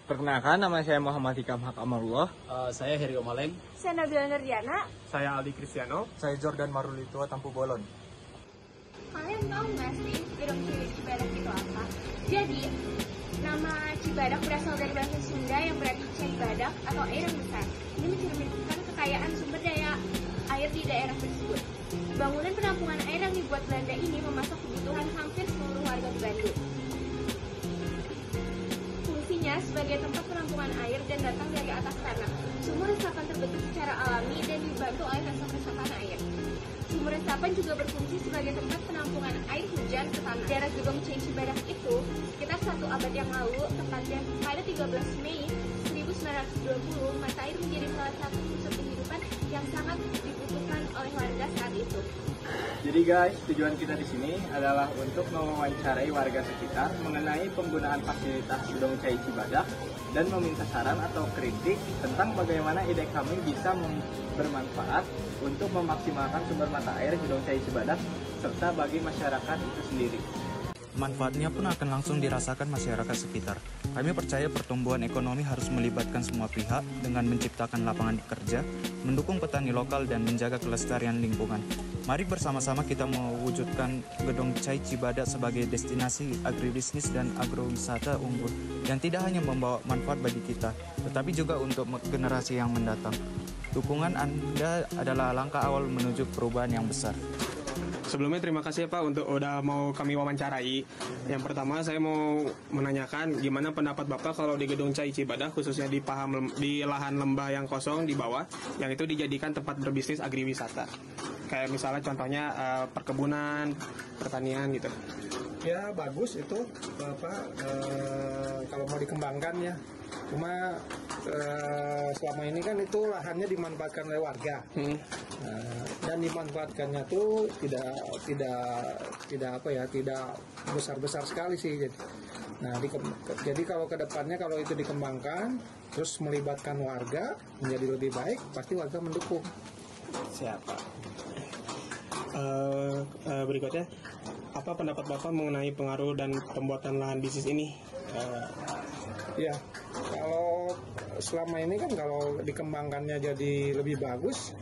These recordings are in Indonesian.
Perkenalkan, nama saya Muhammad Hikam Hakamullah. Saya Heri Omaleng. Saya Nabila Nurdiana. Saya Aldi Kristiano. Saya Jordan Marulito Tampu Bolon. Kalian tahu nggak sih gedung Cibadak itu apa? Jadi, nama Cibadak berasal dari bahasa Sunda yang berarti cai badak atau air yang besar. Ini mencerminkan kekayaan sumber daya air di daerah tersebut. Bangunan penampungan air yang dibuat Belanda ini memasak kebutuhan hampir seluruh warga di Bandung. Fungsinya sebagai tempat penampungan air dan datang dari atas tanah. Sumur resapan terbentuk secara alami dan dibantu oleh resapan air. Sumur resapan juga berfungsi sebagai tempat penampungan air hujan ke tanah. Daerah gedung Cai Cibadak itu sekitar 1 abad yang lalu, tepatnya pada 13 Mei 1920, mata air menjadi salah satu pusat kehidupan yang sangat dibutuhkan oleh warga saat itu. Jadi guys, tujuan kita di sini adalah untuk mewawancarai warga sekitar mengenai penggunaan fasilitas gedung Cai Cibadak dan meminta saran atau kritik tentang bagaimana ide kami bisa bermanfaat untuk memaksimalkan sumber mata air gedung Cai Cibadak serta bagi masyarakat itu sendiri. Manfaatnya pun akan langsung dirasakan masyarakat sekitar. Kami percaya pertumbuhan ekonomi harus melibatkan semua pihak dengan menciptakan lapangan kerja, mendukung petani lokal dan menjaga kelestarian lingkungan. Mari bersama-sama kita mewujudkan gedung Cai Cibadak sebagai destinasi agribisnis dan agrowisata unggul yang tidak hanya membawa manfaat bagi kita, tetapi juga untuk generasi yang mendatang. Dukungan Anda adalah langkah awal menuju perubahan yang besar. Sebelumnya terima kasih Pak untuk udah mau kami wawancarai. Yang pertama saya mau menanyakan gimana pendapat Bapak kalau di gedung Cai Cibadak khususnya di lahan lembah yang kosong di bawah yang itu dijadikan tempat berbisnis agriwisata. Kayak misalnya contohnya perkebunan, pertanian gitu. Ya bagus itu kalau mau dikembangkan ya. Cuma selama ini kan itu lahannya dimanfaatkan oleh warga. Dan dimanfaatkannya tuh tidak besar-besar sekali sih. Jadi kalau kedepannya kalau itu dikembangkan terus melibatkan warga menjadi lebih baik, pasti warga mendukung. Siapa? Berikutnya, apa pendapat Bapak mengenai pengaruh dan pembuatan lahan bisnis ini? Ya, kalau selama ini kan kalau dikembangkannya jadi lebih bagus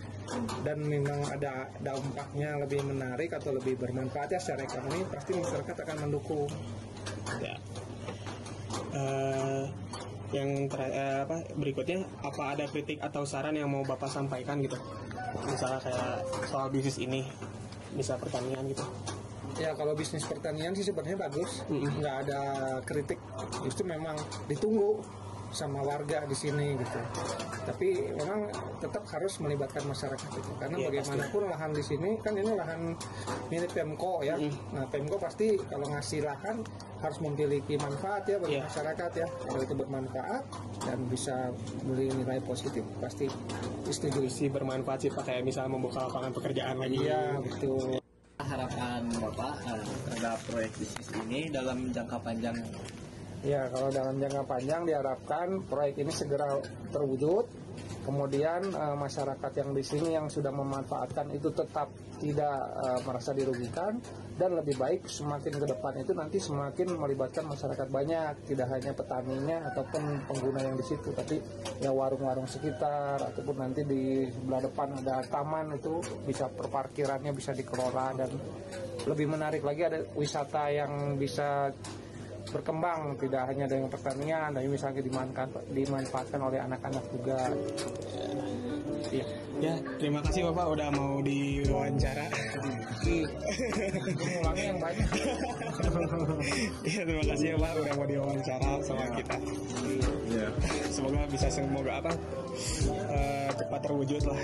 dan memang ada dampaknya lebih menarik atau lebih bermanfaat ya secara ekonomi, pasti masyarakat akan mendukung. Ya. Yang berikutnya, apa ada kritik atau saran yang mau Bapak sampaikan gitu? Misalnya kayak soal bisnis ini, bisa pertanian gitu. Ya kalau bisnis pertanian sih sebenarnya bagus, nggak ada kritik, justru memang ditunggu sama warga di sini gitu. Tapi memang tetap harus melibatkan masyarakat itu, karena bagaimanapun pasti. Lahan di sini kan ini lahan milik Pemko ya. Nah Pemko pasti kalau ngasih lahan harus memiliki manfaat ya bagi masyarakat ya. Kalau itu bermanfaat dan bisa beri nilai positif pasti disetujui. Isi bermanfaat sih Pak, kayak misalnya membuka lapangan pekerjaan lagi. Iya betul. Harapan Bapak terhadap proyek bisnis ini dalam jangka panjang? Ya, kalau dalam jangka panjang diharapkan proyek ini segera terwujud. Kemudian masyarakat yang di sini yang sudah memanfaatkan itu tetap tidak merasa dirugikan, dan lebih baik semakin ke depan itu nanti semakin melibatkan masyarakat banyak, tidak hanya petaninya ataupun pengguna yang di situ, tapi ya warung-warung sekitar ataupun nanti di sebelah depan ada taman, itu bisa perparkirannya bisa dikelola, dan lebih menarik lagi ada wisata yang bisa berkembang, tidak hanya dengan pertanian, tapi misalnya dimanfaatkan oleh anak-anak juga. Iya. Ya, terima kasih Bapak udah mau diwawancara. Ngulangnya yang banyak. Iya, terima kasih ya Pak udah mau diwawancara sama kita. Semoga cepat terwujud lah.